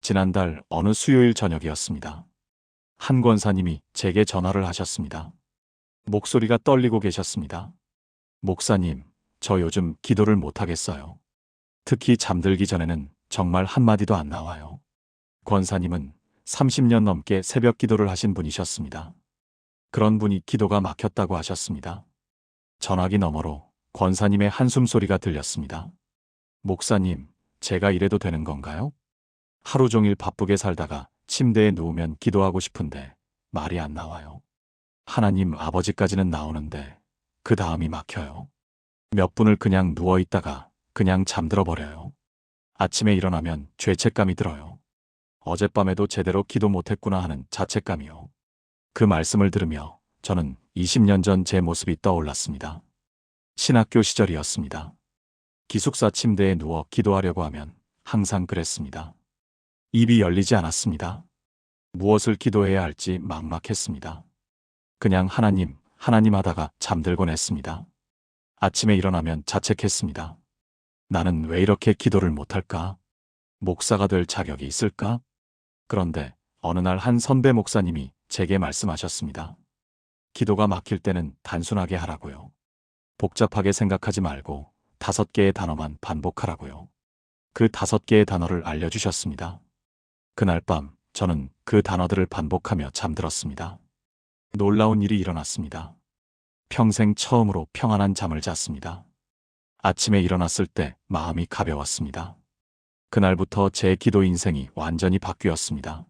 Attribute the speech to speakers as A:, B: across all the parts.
A: 지난달 어느 수요일 저녁이었습니다. 한 권사님이 제게 전화를 하셨습니다. 목소리가 떨리고 계셨습니다. 목사님, 저 요즘 기도를 못하겠어요. 특히 잠들기 전에는 정말 한마디도 안 나와요. 권사님은 30년 넘게 새벽 기도를 하신 분이셨습니다. 그런 분이 기도가 막혔다고 하셨습니다. 전화기 너머로 권사님의 한숨 소리가 들렸습니다. 목사님, 제가 이래도 되는 건가요? 하루 종일 바쁘게 살다가 침대에 누우면 기도하고 싶은데 말이 안 나와요. 하나님 아버지까지는 나오는데 그 다음이 막혀요. 몇 분을 그냥 누워 있다가 그냥 잠들어 버려요. 아침에 일어나면 죄책감이 들어요. 어젯밤에도 제대로 기도 못했구나 하는 자책감이요. 그 말씀을 들으며 저는 20년 전 제 모습이 떠올랐습니다. 신학교 시절이었습니다. 기숙사 침대에 누워 기도하려고 하면 항상 그랬습니다. 입이 열리지 않았습니다. 무엇을 기도해야 할지 막막했습니다. 그냥 하나님, 하나님 하다가 잠들곤 했습니다. 아침에 일어나면 자책했습니다. 나는 왜 이렇게 기도를 못할까? 목사가 될 자격이 있을까? 그런데 어느 날 한 선배 목사님이 제게 말씀하셨습니다. 기도가 막힐 때는 단순하게 하라고요. 복잡하게 생각하지 말고 5개의 단어만 반복하라고요. 그 5개의 단어를 알려주셨습니다. 그날 밤 저는 그 단어들을 반복하며 잠들었습니다. 놀라운 일이 일어났습니다. 평생 처음으로 평안한 잠을 잤습니다. 아침에 일어났을 때 마음이 가벼웠습니다. 그날부터 제 기도 인생이 완전히 바뀌었습니다.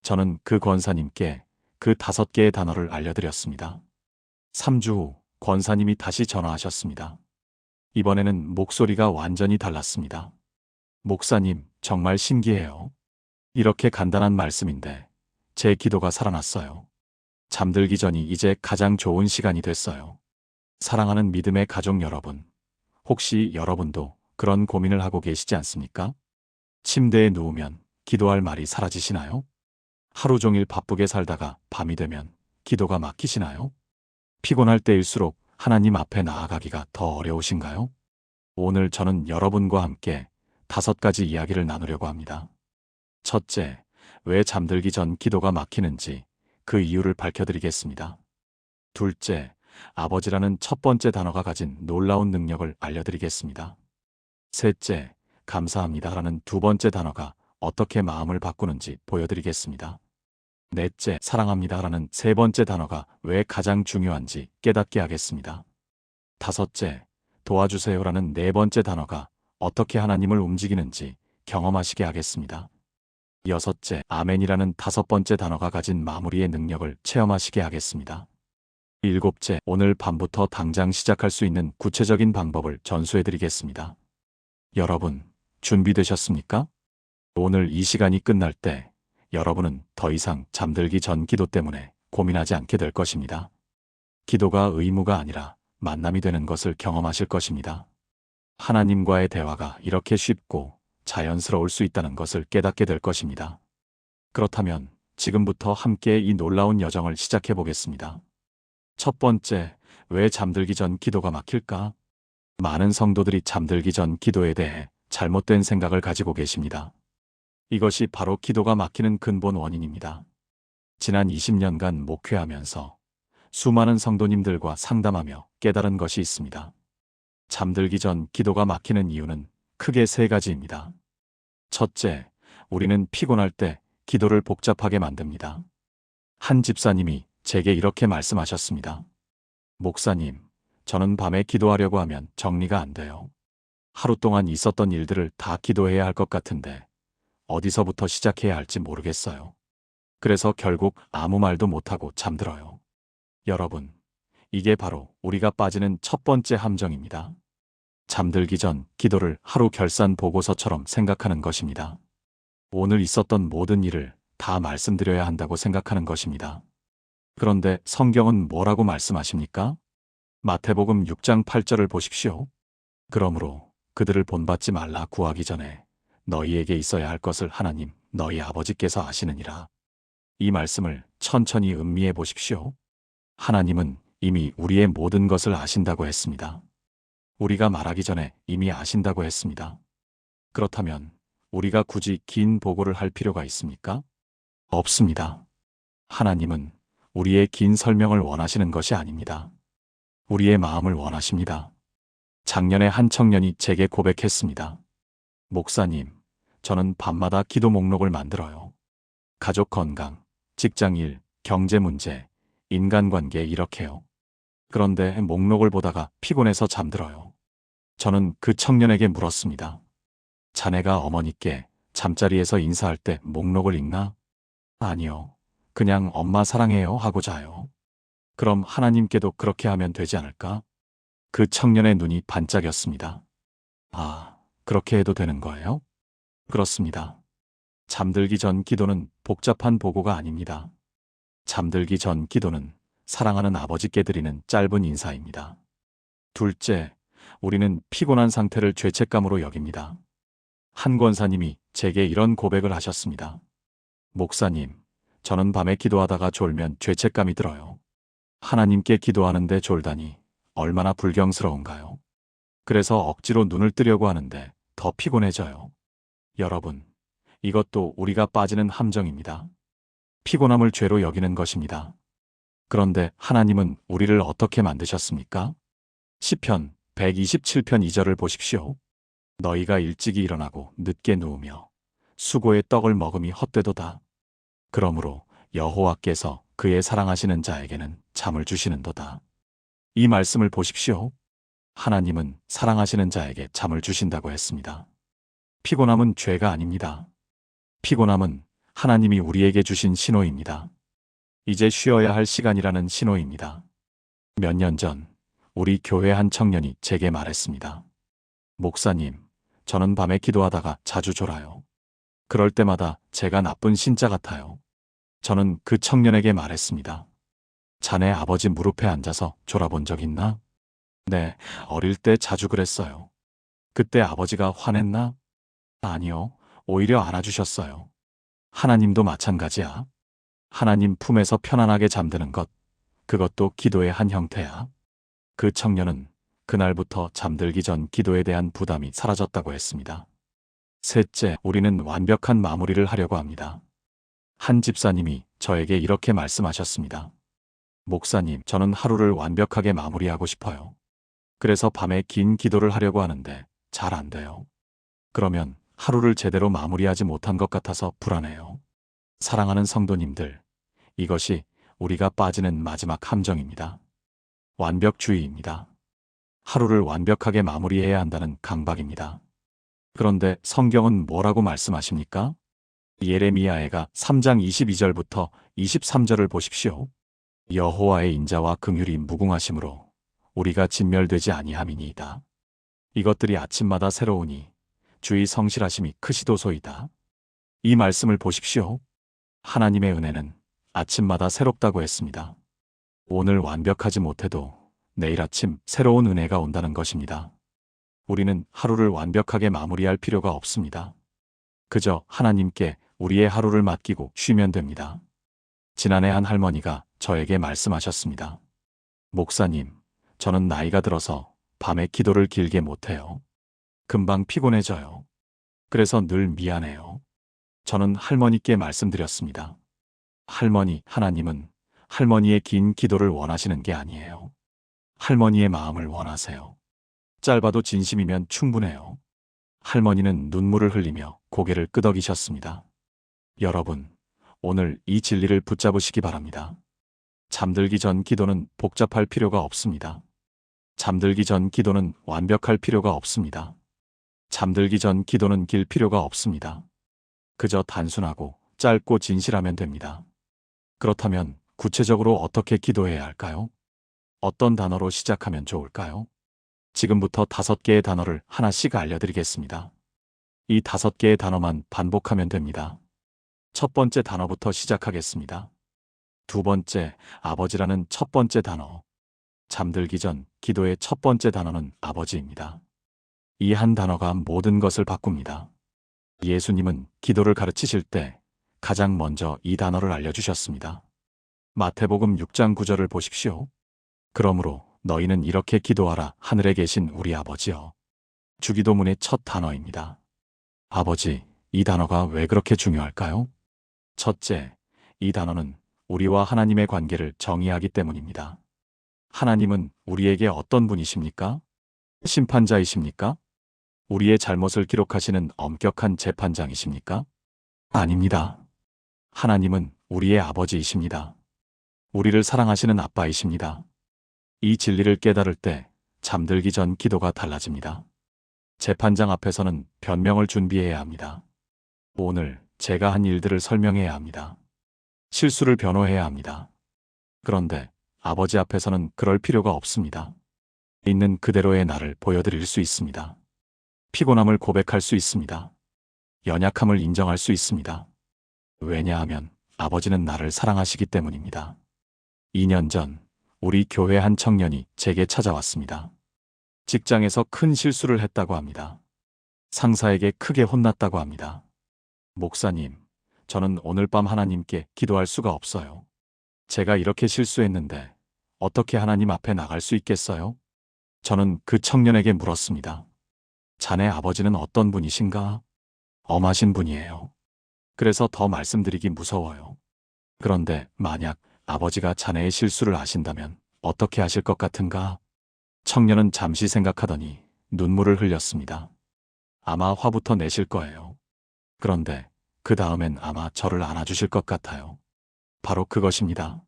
A: 저는 그 권사님께 그 5개의 단어를 알려드렸습니다. 3주 후 권사님이 다시 전화하셨습니다. 이번에는 목소리가 완전히 달랐습니다. 목사님, 정말 신기해요. 이렇게 간단한 말씀인데 제 기도가 살아났어요. 잠들기 전이 이제 가장 좋은 시간이 됐어요. 사랑하는 믿음의 가족 여러분, 혹시 여러분도 그런 고민을 하고 계시지 않습니까? 침대에 누우면 기도할 말이 사라지시나요? 하루 종일 바쁘게 살다가 밤이 되면 기도가 막히시나요? 피곤할 때일수록 하나님 앞에 나아가기가 더 어려우신가요? 오늘 저는 여러분과 함께 5가지 이야기를 나누려고 합니다. 첫째, 왜 잠들기 전 기도가 막히는지 그 이유를 밝혀드리겠습니다. 둘째, 아버지라는 첫 번째 단어가 가진 놀라운 능력을 알려드리겠습니다. 셋째, 감사합니다라는 두 번째 단어가 어떻게 마음을 바꾸는지 보여드리겠습니다. 넷째, 사랑합니다라는 세 번째 단어가 왜 가장 중요한지 깨닫게 하겠습니다. 다섯째, 도와주세요라는 네 번째 단어가 어떻게 하나님을 움직이는지 경험하시게 하겠습니다. 여섯째, 아멘이라는 5번째 단어가 가진 마무리의 능력을 체험하시게 하겠습니다. 일곱째, 오늘 밤부터 당장 시작할 수 있는 구체적인 방법을 전수해드리겠습니다. 여러분, 준비되셨습니까? 오늘 이 시간이 끝날 때 여러분은 더 이상 잠들기 전 기도 때문에 고민하지 않게 될 것입니다. 기도가 의무가 아니라 만남이 되는 것을 경험하실 것입니다. 하나님과의 대화가 이렇게 쉽고 자연스러울 수 있다는 것을 깨닫게 될 것입니다. 그렇다면 지금부터 함께 이 놀라운 여정을 시작해 보겠습니다. 첫 번째, 왜 잠들기 전 기도가 막힐까? 많은 성도들이 잠들기 전 기도에 대해 잘못된 생각을 가지고 계십니다. 이것이 바로 기도가 막히는 근본 원인입니다. 지난 20년간 목회하면서 수많은 성도님들과 상담하며 깨달은 것이 있습니다. 잠들기 전 기도가 막히는 이유는 크게 3가지입니다. 첫째, 우리는 피곤할 때 기도를 복잡하게 만듭니다. 한 집사님이 제게 이렇게 말씀하셨습니다. 목사님, 저는 밤에 기도하려고 하면 정리가 안 돼요. 하루 동안 있었던 일들을 다 기도해야 할 것 같은데 어디서부터 시작해야 할지 모르겠어요. 그래서 결국 아무 말도 못하고 잠들어요. 여러분, 이게 바로 우리가 빠지는 첫 번째 함정입니다. 잠들기 전 기도를 하루 결산 보고서처럼 생각하는 것입니다. 오늘 있었던 모든 일을 다 말씀드려야 한다고 생각하는 것입니다. 그런데 성경은 뭐라고 말씀하십니까? 마태복음 6장 8절을 보십시오. 그러므로 그들을 본받지 말라 구하기 전에 너희에게 있어야 할 것을 하나님 너희 아버지께서 아시느니라. 이 말씀을 천천히 음미해 보십시오. 하나님은 이미 우리의 모든 것을 아신다고 했습니다. 우리가 말하기 전에 이미 아신다고 했습니다. 그렇다면 우리가 굳이 긴 보고를 할 필요가 있습니까? 없습니다. 하나님은 우리의 긴 설명을 원하시는 것이 아닙니다. 우리의 마음을 원하십니다. 작년에 한 청년이 제게 고백했습니다. 목사님, 저는 밤마다 기도 목록을 만들어요. 가족 건강, 직장 일, 경제 문제, 인간관계 이렇게요. 그런데 목록을 보다가 피곤해서 잠들어요. 저는 그 청년에게 물었습니다. 자네가 어머니께 잠자리에서 인사할 때 목록을 읽나? 아니요. 그냥 엄마 사랑해요 하고 자요. 그럼 하나님께도 그렇게 하면 되지 않을까? 그 청년의 눈이 반짝였습니다. 아, 그렇게 해도 되는 거예요? 그렇습니다. 잠들기 전 기도는 복잡한 보고가 아닙니다. 잠들기 전 기도는 사랑하는 아버지께 드리는 짧은 인사입니다. 둘째, 우리는 피곤한 상태를 죄책감으로 여깁니다. 한 권사님이 제게 이런 고백을 하셨습니다. 목사님, 저는 밤에 기도하다가 졸면 죄책감이 들어요. 하나님께 기도하는데 졸다니 얼마나 불경스러운가요? 그래서 억지로 눈을 뜨려고 하는데 더 피곤해져요. 여러분, 이것도 우리가 빠지는 함정입니다. 피곤함을 죄로 여기는 것입니다. 그런데 하나님은 우리를 어떻게 만드셨습니까? 시편 127편 2절을 보십시오. 너희가 일찍이 일어나고 늦게 누우며 수고의 떡을 먹음이 헛되도다. 그러므로 여호와께서 그의 사랑하시는 자에게는 잠을 주시는도다. 이 말씀을 보십시오. 하나님은 사랑하시는 자에게 잠을 주신다고 했습니다. 피곤함은 죄가 아닙니다. 피곤함은 하나님이 우리에게 주신 신호입니다. 이제 쉬어야 할 시간이라는 신호입니다. 몇 년 전 우리 교회 한 청년이 제게 말했습니다. 목사님, 저는 밤에 기도하다가 자주 졸아요. 그럴 때마다 제가 나쁜 신자 같아요. 저는 그 청년에게 말했습니다. 자네 아버지 무릎에 앉아서 졸아본 적 있나? 네, 어릴 때 자주 그랬어요. 그때 아버지가 화냈나? 아니요, 오히려 안아주셨어요. 하나님도 마찬가지야. 하나님 품에서 편안하게 잠드는 것, 그것도 기도의 한 형태야. 그 청년은 그날부터 잠들기 전 기도에 대한 부담이 사라졌다고 했습니다. 셋째, 우리는 완벽한 마무리를 하려고 합니다. 한 집사님이 저에게 이렇게 말씀하셨습니다. 목사님, 저는 하루를 완벽하게 마무리하고 싶어요. 그래서 밤에 긴 기도를 하려고 하는데 잘 안 돼요. 그러면 하루를 제대로 마무리하지 못한 것 같아서 불안해요. 사랑하는 성도님들, 이것이 우리가 빠지는 마지막 함정입니다. 완벽주의입니다. 하루를 완벽하게 마무리해야 한다는 강박입니다. 그런데 성경은 뭐라고 말씀하십니까? 예레미야애가 3장 22절부터 23절을 보십시오. 여호와의 인자와 긍휼이 무궁하심으로 우리가 진멸되지 아니함이니이다. 이것들이 아침마다 새로우니 주의 성실하심이 크시도소이다. 이 말씀을 보십시오. 하나님의 은혜는 아침마다 새롭다고 했습니다. 오늘 완벽하지 못해도 내일 아침 새로운 은혜가 온다는 것입니다. 우리는 하루를 완벽하게 마무리할 필요가 없습니다. 그저 하나님께 우리의 하루를 맡기고 쉬면 됩니다. 지난해 한 할머니가 저에게 말씀하셨습니다. 목사님, 저는 나이가 들어서 밤에 기도를 길게 못해요. 금방 피곤해져요. 그래서 늘 미안해요. 저는 할머니께 말씀드렸습니다. 할머니, 하나님은 할머니의 긴 기도를 원하시는 게 아니에요. 할머니의 마음을 원하세요. 짧아도 진심이면 충분해요. 할머니는 눈물을 흘리며 고개를 끄덕이셨습니다. 여러분, 오늘 이 진리를 붙잡으시기 바랍니다. 잠들기 전 기도는 복잡할 필요가 없습니다. 잠들기 전 기도는 완벽할 필요가 없습니다. 잠들기 전 기도는 길 필요가 없습니다. 그저 단순하고 짧고 진실하면 됩니다. 그렇다면 구체적으로 어떻게 기도해야 할까요? 어떤 단어로 시작하면 좋을까요? 지금부터 5개의 단어를 하나씩 알려드리겠습니다. 이 5개의 단어만 반복하면 됩니다. 첫 번째 단어부터 시작하겠습니다. 두 번째, 아버지라는 첫 번째 단어. 잠들기 전 기도의 첫 번째 단어는 아버지입니다. 이 한 단어가 모든 것을 바꿉니다. 예수님은 기도를 가르치실 때 가장 먼저 이 단어를 알려주셨습니다. 마태복음 6장 9절을 보십시오. 그러므로 너희는 이렇게 기도하라. 하늘에 계신 우리 아버지여. 주기도문의 첫 단어입니다. 아버지, 이 단어가 왜 그렇게 중요할까요? 첫째, 이 단어는 우리와 하나님의 관계를 정의하기 때문입니다. 하나님은 우리에게 어떤 분이십니까? 심판자이십니까? 우리의 잘못을 기록하시는 엄격한 재판장이십니까? 아닙니다. 하나님은 우리의 아버지이십니다. 우리를 사랑하시는 아빠이십니다. 이 진리를 깨달을 때 잠들기 전 기도가 달라집니다. 재판장 앞에서는 변명을 준비해야 합니다. 오늘 제가 한 일들을 설명해야 합니다. 실수를 변호해야 합니다. 그런데 아버지 앞에서는 그럴 필요가 없습니다. 있는 그대로의 나를 보여드릴 수 있습니다. 피곤함을 고백할 수 있습니다. 연약함을 인정할 수 있습니다. 왜냐하면 아버지는 나를 사랑하시기 때문입니다. 2년 전 우리 교회 한 청년이 제게 찾아왔습니다. 직장에서 큰 실수를 했다고 합니다. 상사에게 크게 혼났다고 합니다. 목사님, 저는 오늘 밤 하나님께 기도할 수가 없어요. 제가 이렇게 실수했는데 어떻게 하나님 앞에 나갈 수 있겠어요? 저는 그 청년에게 물었습니다. 자네 아버지는 어떤 분이신가? 엄하신 분이에요. 그래서 더 말씀드리기 무서워요. 그런데 만약 아버지가 자네의 실수를 아신다면 어떻게 하실 것 같은가? 청년은 잠시 생각하더니 눈물을 흘렸습니다. 아마 화부터 내실 거예요. 그런데 그 다음엔 아마 저를 안아주실 것 같아요. 바로 그것입니다.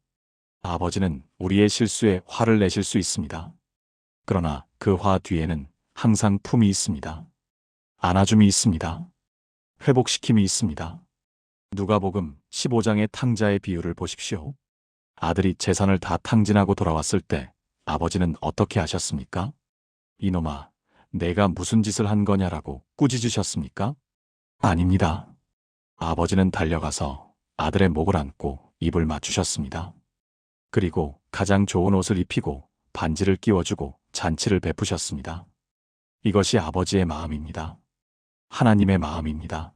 A: 아버지는 우리의 실수에 화를 내실 수 있습니다. 그러나 그 화 뒤에는 항상 품이 있습니다. 안아줌이 있습니다. 회복시킴이 있습니다. 누가복음 15장의 탕자의 비유를 보십시오. 아들이 재산을 다 탕진하고 돌아왔을 때 아버지는 어떻게 하셨습니까? 이놈아, 내가 무슨 짓을 한 거냐라고 꾸짖으셨습니까? 아닙니다. 아버지는 달려가서 아들의 목을 안고 입을 맞추셨습니다. 그리고 가장 좋은 옷을 입히고 반지를 끼워주고 잔치를 베푸셨습니다. 이것이 아버지의 마음입니다. 하나님의 마음입니다.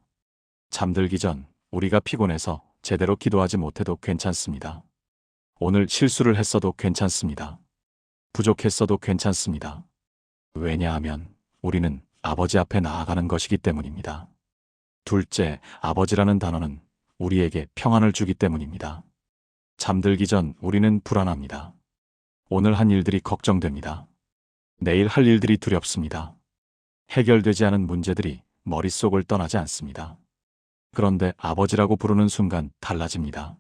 A: 잠들기 전 우리가 피곤해서 제대로 기도하지 못해도 괜찮습니다. 오늘 실수를 했어도 괜찮습니다. 부족했어도 괜찮습니다. 왜냐하면 우리는 아버지 앞에 나아가는 것이기 때문입니다. 둘째, 아버지라는 단어는 우리에게 평안을 주기 때문입니다. 잠들기 전 우리는 불안합니다. 오늘 한 일들이 걱정됩니다. 내일 할 일들이 두렵습니다. 해결되지 않은 문제들이 머릿속을 떠나지 않습니다. 그런데 아버지라고 부르는 순간 달라집니다.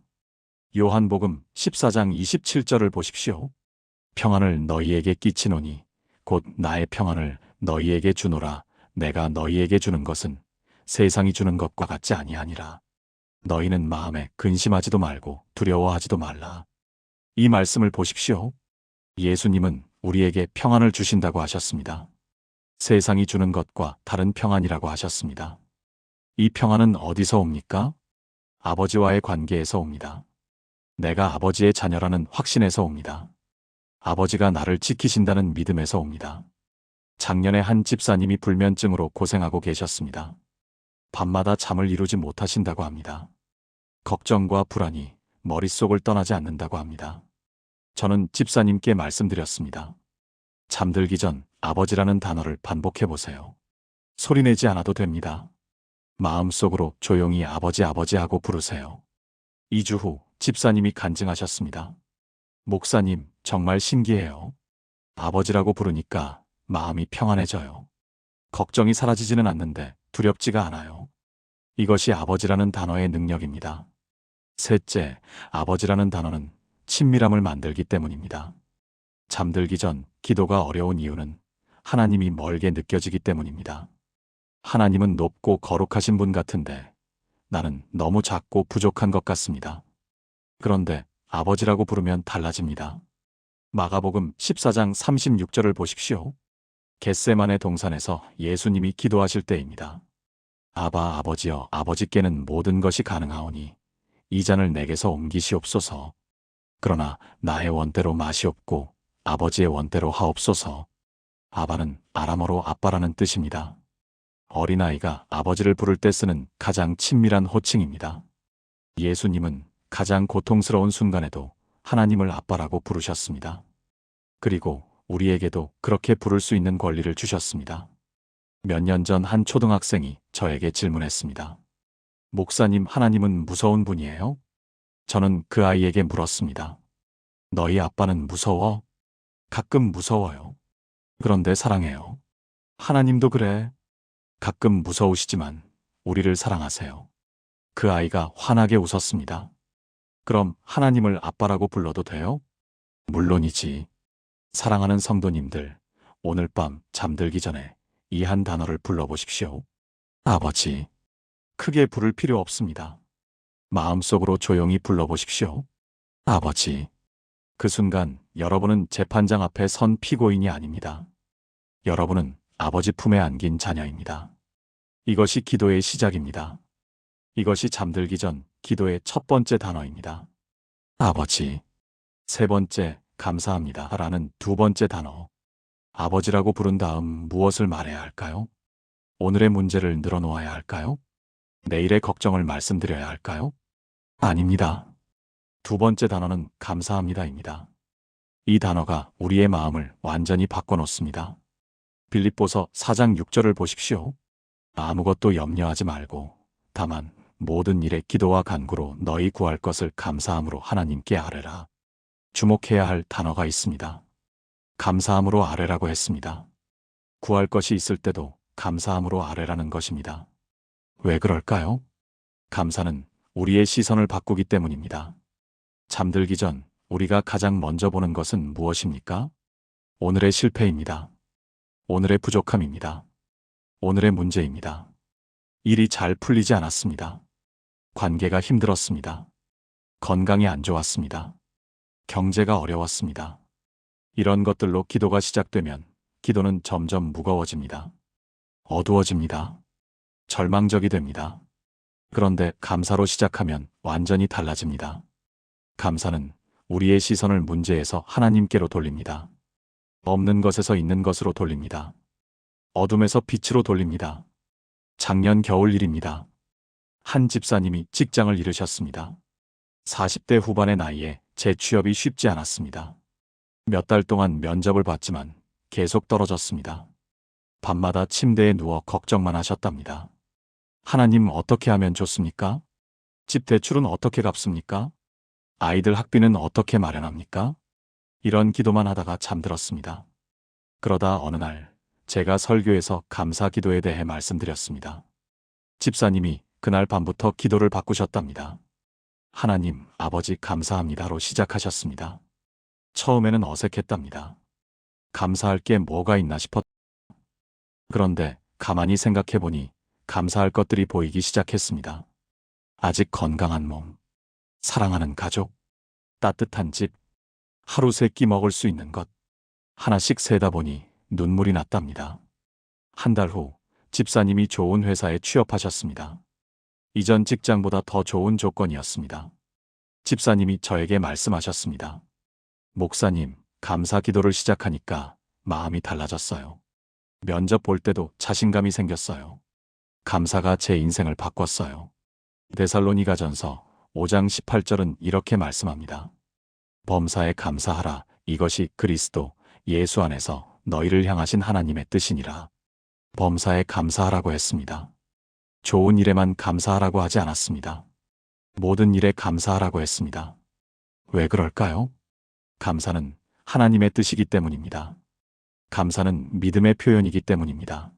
A: 요한복음 14장 27절을 보십시오. 평안을 너희에게 끼치노니 곧 나의 평안을 너희에게 주노라. 내가 너희에게 주는 것은 세상이 주는 것과 같지 아니하니라. 너희는 마음에 근심하지도 말고 두려워하지도 말라. 이 말씀을 보십시오. 예수님은 우리에게 평안을 주신다고 하셨습니다. 세상이 주는 것과 다른 평안이라고 하셨습니다. 이 평안은 어디서 옵니까? 아버지와의 관계에서 옵니다. 내가 아버지의 자녀라는 확신에서 옵니다. 아버지가 나를 지키신다는 믿음에서 옵니다. 작년에 한 집사님이 불면증으로 고생하고 계셨습니다. 밤마다 잠을 이루지 못하신다고 합니다. 걱정과 불안이 머릿속을 떠나지 않는다고 합니다. 저는 집사님께 말씀드렸습니다. 잠들기 전 아버지라는 단어를 반복해 보세요. 소리내지 않아도 됩니다. 마음속으로 조용히 아버지 아버지 하고 부르세요. 2주 후 집사님이 간증하셨습니다. 목사님, 정말 신기해요. 아버지라고 부르니까 마음이 평안해져요. 걱정이 사라지지는 않는데 두렵지가 않아요. 이것이 아버지라는 단어의 능력입니다. 셋째, 아버지라는 단어는 친밀함을 만들기 때문입니다. 잠들기 전 기도가 어려운 이유는 하나님이 멀게 느껴지기 때문입니다. 하나님은 높고 거룩하신 분 같은데 나는 너무 작고 부족한 것 같습니다. 그런데 아버지라고 부르면 달라집니다. 마가복음 14장 36절을 보십시오. 겟세마네 동산에서 예수님이 기도하실 때입니다. 아바 아버지여, 아버지께는 모든 것이 가능하오니 이 잔을 내게서 옮기시옵소서. 그러나 나의 원대로 마시옵고 아버지의 원대로 하옵소서. 아바는 아람어로 아빠라는 뜻입니다. 어린아이가 아버지를 부를 때 쓰는 가장 친밀한 호칭입니다. 예수님은 가장 고통스러운 순간에도 하나님을 아빠라고 부르셨습니다. 그리고 우리에게도 그렇게 부를 수 있는 권리를 주셨습니다. 몇 년 전 한 초등학생이 저에게 질문했습니다. 목사님, 하나님은 무서운 분이에요? 저는 그 아이에게 물었습니다. 너희 아빠는 무서워? 가끔 무서워요. 그런데 사랑해요. 하나님도 그래. 가끔 무서우시지만 우리를 사랑하세요. 그 아이가 환하게 웃었습니다. 그럼 하나님을 아빠라고 불러도 돼요? 물론이지. 사랑하는 성도님들, 오늘 밤 잠들기 전에 이 한 단어를 불러보십시오. 아버지. 크게 부를 필요 없습니다. 마음속으로 조용히 불러보십시오. 아버지. 그 순간 여러분은 재판장 앞에 선 피고인이 아닙니다. 여러분은 아버지 품에 안긴 자녀입니다. 이것이 기도의 시작입니다. 이것이 잠들기 전 기도의 첫 번째 단어입니다. 아버지. 세 번째, 감사합니다. 라는 두 번째 단어. 아버지라고 부른 다음 무엇을 말해야 할까요? 오늘의 문제를 늘어놓아야 할까요? 내일의 걱정을 말씀드려야 할까요? 아닙니다. 두 번째 단어는 감사합니다입니다. 이 단어가 우리의 마음을 완전히 바꿔놓습니다. 빌립보서 4장 6절을 보십시오. 아무것도 염려하지 말고 다만 모든 일에 기도와 간구로 너희 구할 것을 감사함으로 하나님께 아뢰라. 주목해야 할 단어가 있습니다. 감사함으로 아뢰라고 했습니다. 구할 것이 있을 때도 감사함으로 아뢰라는 것입니다. 왜 그럴까요? 감사는 우리의 시선을 바꾸기 때문입니다. 잠들기 전 우리가 가장 먼저 보는 것은 무엇입니까? 오늘의 실패입니다. 오늘의 부족함입니다. 오늘의 문제입니다. 일이 잘 풀리지 않았습니다. 관계가 힘들었습니다. 건강이 안 좋았습니다. 경제가 어려웠습니다. 이런 것들로 기도가 시작되면 기도는 점점 무거워집니다. 어두워집니다. 절망적이 됩니다. 그런데 감사로 시작하면 완전히 달라집니다. 감사는 우리의 시선을 문제에서 하나님께로 돌립니다. 없는 것에서 있는 것으로 돌립니다. 어둠에서 빛으로 돌립니다. 작년 겨울 일입니다. 한 집사님이 직장을 잃으셨습니다. 40대 후반의 나이에 재취업이 쉽지 않았습니다. 몇 달 동안 면접을 봤지만 계속 떨어졌습니다. 밤마다 침대에 누워 걱정만 하셨답니다. 하나님, 어떻게 하면 좋습니까? 집 대출은 어떻게 갚습니까? 아이들 학비는 어떻게 마련합니까? 이런 기도만 하다가 잠들었습니다. 그러다 어느 날 제가 설교에서 감사 기도에 대해 말씀드렸습니다. 집사님이 그날 밤부터 기도를 바꾸셨답니다. 하나님, 아버지 감사합니다로 시작하셨습니다. 처음에는 어색했답니다. 감사할 게 뭐가 있나 싶었. 그런데 가만히 생각해보니 감사할 것들이 보이기 시작했습니다. 아직 건강한 몸, 사랑하는 가족, 따뜻한 집, 하루 세 끼 먹을 수 있는 것. 하나씩 세다 보니 눈물이 났답니다. 한 달 후 집사님이 좋은 회사에 취업하셨습니다. 이전 직장보다 더 좋은 조건이었습니다. 집사님이 저에게 말씀하셨습니다. 목사님, 감사 기도를 시작하니까 마음이 달라졌어요. 면접 볼 때도 자신감이 생겼어요. 감사가 제 인생을 바꿨어요. 데살로니가전서 5장 18절은 이렇게 말씀합니다. 범사에 감사하라. 이것이 그리스도 예수 안에서 너희를 향하신 하나님의 뜻이니라. 범사에 감사하라고 했습니다. 좋은 일에만 감사하라고 하지 않았습니다. 모든 일에 감사하라고 했습니다. 왜 그럴까요? 감사는 하나님의 뜻이기 때문입니다. 감사는 믿음의 표현이기 때문입니다.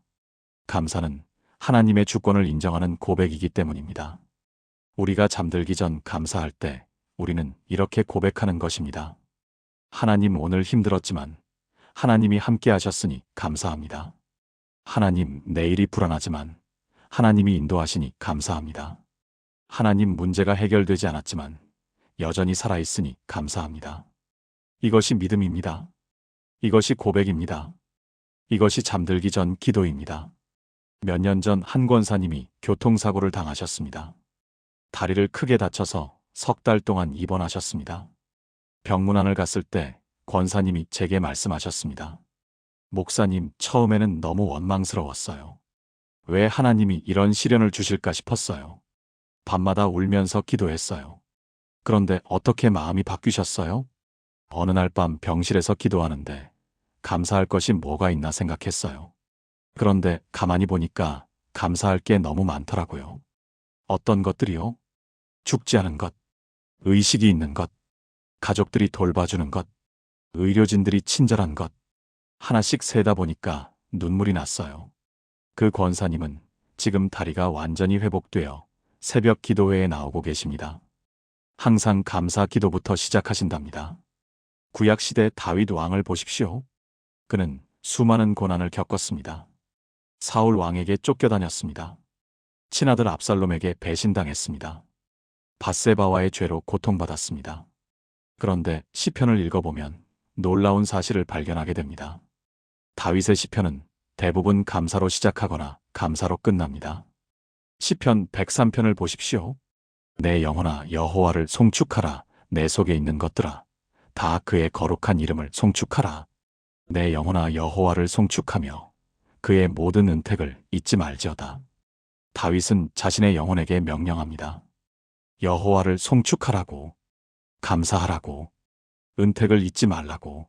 A: 감사는 하나님의 주권을 인정하는 고백이기 때문입니다. 우리가 잠들기 전 감사할 때 우리는 이렇게 고백하는 것입니다. 하나님, 오늘 힘들었지만 하나님이 함께 하셨으니 감사합니다. 하나님, 내일이 불안하지만 하나님이 인도하시니 감사합니다. 하나님, 문제가 해결되지 않았지만 여전히 살아있으니 감사합니다. 이것이 믿음입니다. 이것이 고백입니다. 이것이 잠들기 전 기도입니다. 몇 년 전 한 권사님이 교통사고를 당하셨습니다. 다리를 크게 다쳐서 석 달 동안 입원하셨습니다. 병문안을 갔을 때 권사님이 제게 말씀하셨습니다. 목사님, 처음에는 너무 원망스러웠어요. 왜 하나님이 이런 시련을 주실까 싶었어요. 밤마다 울면서 기도했어요. 그런데 어떻게 마음이 바뀌셨어요? 어느 날 밤 병실에서 기도하는데 감사할 것이 뭐가 있나 생각했어요. 그런데 가만히 보니까 감사할 게 너무 많더라고요. 어떤 것들이요? 죽지 않은 것, 의식이 있는 것, 가족들이 돌봐주는 것, 의료진들이 친절한 것. 하나씩 세다 보니까 눈물이 났어요. 그 권사님은 지금 다리가 완전히 회복되어 새벽 기도회에 나오고 계십니다. 항상 감사 기도부터 시작하신답니다. 구약시대 다윗 왕을 보십시오. 그는 수많은 고난을 겪었습니다. 사울 왕에게 쫓겨다녔습니다. 친아들 압살롬에게 배신당했습니다. 밧세바와의 죄로 고통받았습니다. 그런데 시편을 읽어보면 놀라운 사실을 발견하게 됩니다. 다윗의 시편은 대부분 감사로 시작하거나 감사로 끝납니다. 시편 103편을 보십시오. 내 영혼아 여호와를 송축하라. 내 속에 있는 것들아 다 그의 거룩한 이름을 송축하라. 내 영혼아 여호와를 송축하며 그의 모든 은택을 잊지 말지어다. 다윗은 자신의 영혼에게 명령합니다. 여호와를 송축하라고, 감사하라고, 은택을 잊지 말라고.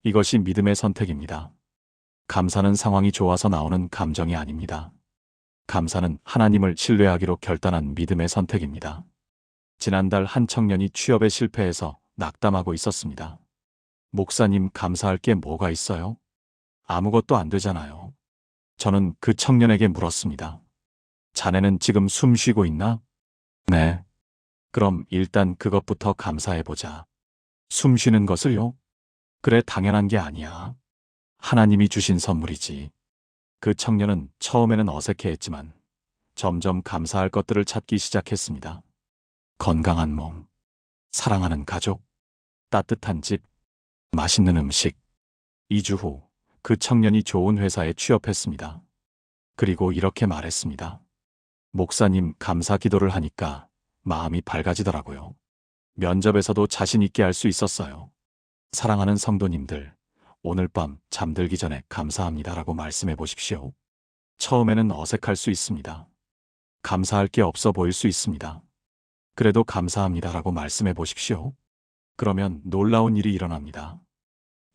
A: 이것이 믿음의 선택입니다. 감사는 상황이 좋아서 나오는 감정이 아닙니다. 감사는 하나님을 신뢰하기로 결단한 믿음의 선택입니다. 지난달 한 청년이 취업에 실패해서 낙담하고 있었습니다. 목사님, 감사할 게 뭐가 있어요? 아무것도 안 되잖아요. 저는 그 청년에게 물었습니다. 자네는 지금 숨 쉬고 있나? 네. 그럼 일단 그것부터 감사해보자. 숨 쉬는 것을요? 그래, 당연한 게 아니야. 하나님이 주신 선물이지. 그 청년은 처음에는 어색해했지만 점점 감사할 것들을 찾기 시작했습니다. 건강한 몸, 사랑하는 가족, 따뜻한 집, 맛있는 음식. 2주 후 그 청년이 좋은 회사에 취업했습니다. 그리고 이렇게 말했습니다. 목사님, 감사 기도를 하니까 마음이 밝아지더라고요. 면접에서도 자신 있게 할 수 있었어요. 사랑하는 성도님들, 오늘 밤 잠들기 전에 감사합니다라고 말씀해 보십시오. 처음에는 어색할 수 있습니다. 감사할 게 없어 보일 수 있습니다. 그래도 감사합니다라고 말씀해 보십시오. 그러면 놀라운 일이 일어납니다.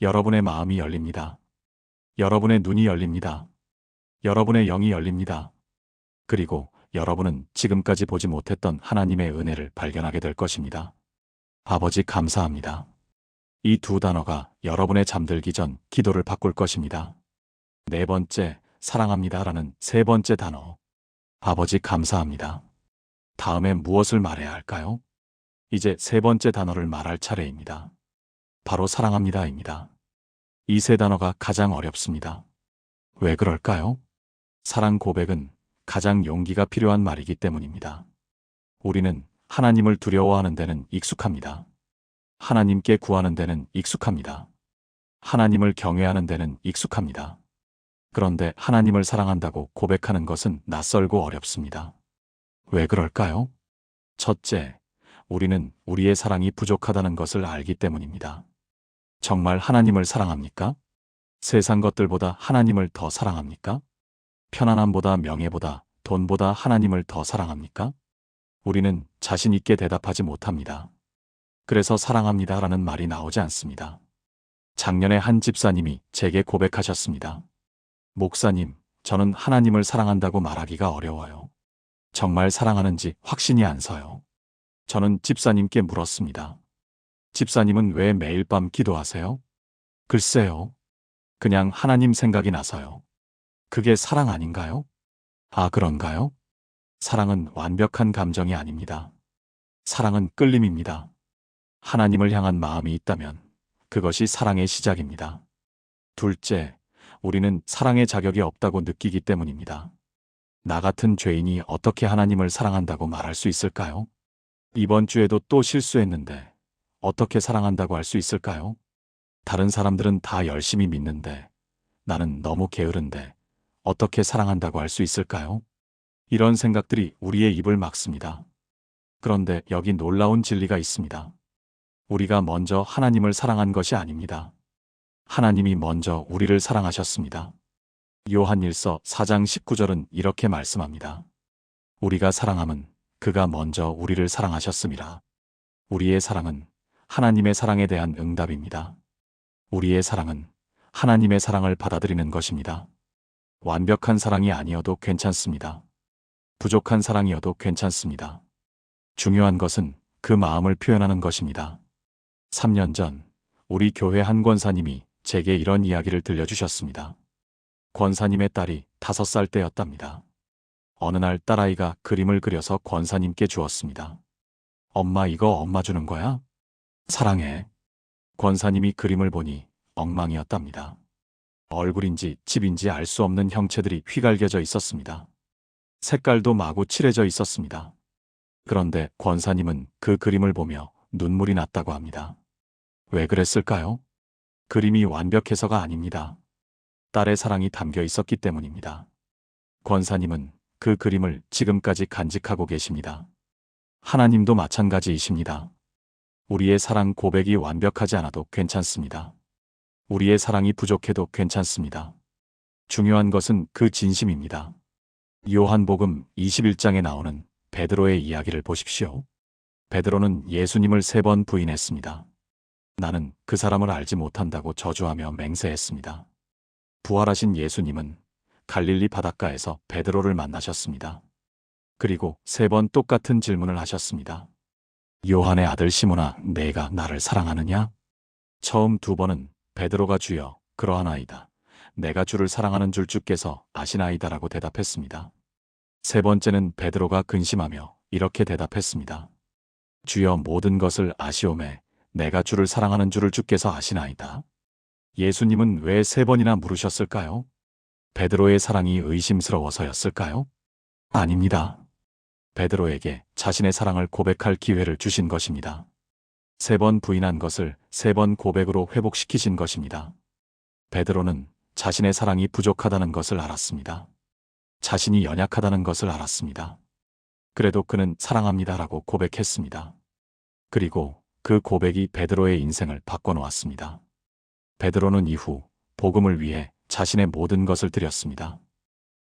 A: 여러분의 마음이 열립니다. 여러분의 눈이 열립니다. 여러분의 영이 열립니다. 그리고 여러분은 지금까지 보지 못했던 하나님의 은혜를 발견하게 될 것입니다. 아버지, 감사합니다. 이 두 단어가 여러분의 잠들기 전 기도를 바꿀 것입니다. 네 번째, 사랑합니다라는 세 번째 단어. 아버지, 감사합니다. 다음에 무엇을 말해야 할까요? 이제 세 번째 단어를 말할 차례입니다. 바로 사랑합니다입니다. 이 세 단어가 가장 어렵습니다. 왜 그럴까요? 사랑 고백은 가장 용기가 필요한 말이기 때문입니다. 우리는 하나님을 두려워하는 데는 익숙합니다. 하나님께 구하는 데는 익숙합니다. 하나님을 경외하는 데는 익숙합니다. 그런데 하나님을 사랑한다고 고백하는 것은 낯설고 어렵습니다. 왜 그럴까요? 첫째, 우리는 우리의 사랑이 부족하다는 것을 알기 때문입니다. 정말 하나님을 사랑합니까? 세상 것들보다 하나님을 더 사랑합니까? 편안함보다, 명예보다, 돈보다 하나님을 더 사랑합니까? 우리는 자신 있게 대답하지 못합니다. 그래서 사랑합니다라는 말이 나오지 않습니다. 작년에 한 집사님이 제게 고백하셨습니다. 목사님, 저는 하나님을 사랑한다고 말하기가 어려워요. 정말 사랑하는지 확신이 안 서요. 저는 집사님께 물었습니다. 집사님은 왜 매일 밤 기도하세요? 글쎄요. 그냥 하나님 생각이 나서요. 그게 사랑 아닌가요? 아, 그런가요? 사랑은 완벽한 감정이 아닙니다. 사랑은 끌림입니다. 하나님을 향한 마음이 있다면 그것이 사랑의 시작입니다. 둘째, 우리는 사랑의 자격이 없다고 느끼기 때문입니다. 나 같은 죄인이 어떻게 하나님을 사랑한다고 말할 수 있을까요? 이번 주에도 또 실수했는데 어떻게 사랑한다고 할 수 있을까요? 다른 사람들은 다 열심히 믿는데 나는 너무 게으른데 어떻게 사랑한다고 할 수 있을까요? 이런 생각들이 우리의 입을 막습니다. 그런데 여기 놀라운 진리가 있습니다. 우리가 먼저 하나님을 사랑한 것이 아닙니다. 하나님이 먼저 우리를 사랑하셨습니다. 요한일서 4장 19절은 이렇게 말씀합니다. 우리가 사랑함은 그가 먼저 우리를 사랑하셨음이라. 우리의 사랑은 하나님의 사랑에 대한 응답입니다. 우리의 사랑은 하나님의 사랑을 받아들이는 것입니다. 완벽한 사랑이 아니어도 괜찮습니다. 부족한 사랑이어도 괜찮습니다. 중요한 것은 그 마음을 표현하는 것입니다. 3년 전 우리 교회 한 권사님이 제게 이런 이야기를 들려주셨습니다. 권사님의 딸이 5살 때였답니다. 어느 날 딸아이가 그림을 그려서 권사님께 주었습니다. 엄마, 이거 엄마 주는 거야? 사랑해. 권사님이 그림을 보니 엉망이었답니다. 얼굴인지 집인지 알 수 없는 형체들이 휘갈겨져 있었습니다. 색깔도 마구 칠해져 있었습니다. 그런데 권사님은 그 그림을 보며 눈물이 났다고 합니다. 왜 그랬을까요? 그림이 완벽해서가 아닙니다. 딸의 사랑이 담겨 있었기 때문입니다. 권사님은 그 그림을 지금까지 간직하고 계십니다. 하나님도 마찬가지이십니다. 우리의 사랑 고백이 완벽하지 않아도 괜찮습니다. 우리의 사랑이 부족해도 괜찮습니다. 중요한 것은 그 진심입니다. 요한복음 21장에 나오는 베드로의 이야기를 보십시오. 베드로는 예수님을 3번 부인했습니다. 나는 그 사람을 알지 못한다고 저주하며 맹세했습니다. 부활하신 예수님은 갈릴리 바닷가에서 베드로를 만나셨습니다. 그리고 3번 똑같은 질문을 하셨습니다. 요한의 아들 시몬아, 내가 나를 사랑하느냐? 처음 2번은 베드로가 주여 그러하나이다. 내가 주를 사랑하는 줄 주께서 아시나이다라고 대답했습니다. 3번째는 베드로가 근심하며 이렇게 대답했습니다. 주여 모든 것을 아시오매 내가 주를 사랑하는 줄을 주께서 아시나이다. 예수님은 왜 3번이나 물으셨을까요? 베드로의 사랑이 의심스러워서였을까요? 아닙니다. 베드로에게 자신의 사랑을 고백할 기회를 주신 것입니다. 3번 부인한 것을 3번 고백으로 회복시키신 것입니다. 베드로는 자신의 사랑이 부족하다는 것을 알았습니다. 자신이 연약하다는 것을 알았습니다. 그래도 그는 사랑합니다라고 고백했습니다. 그리고 그 고백이 베드로의 인생을 바꿔놓았습니다. 베드로는 이후 복음을 위해 자신의 모든 것을 드렸습니다.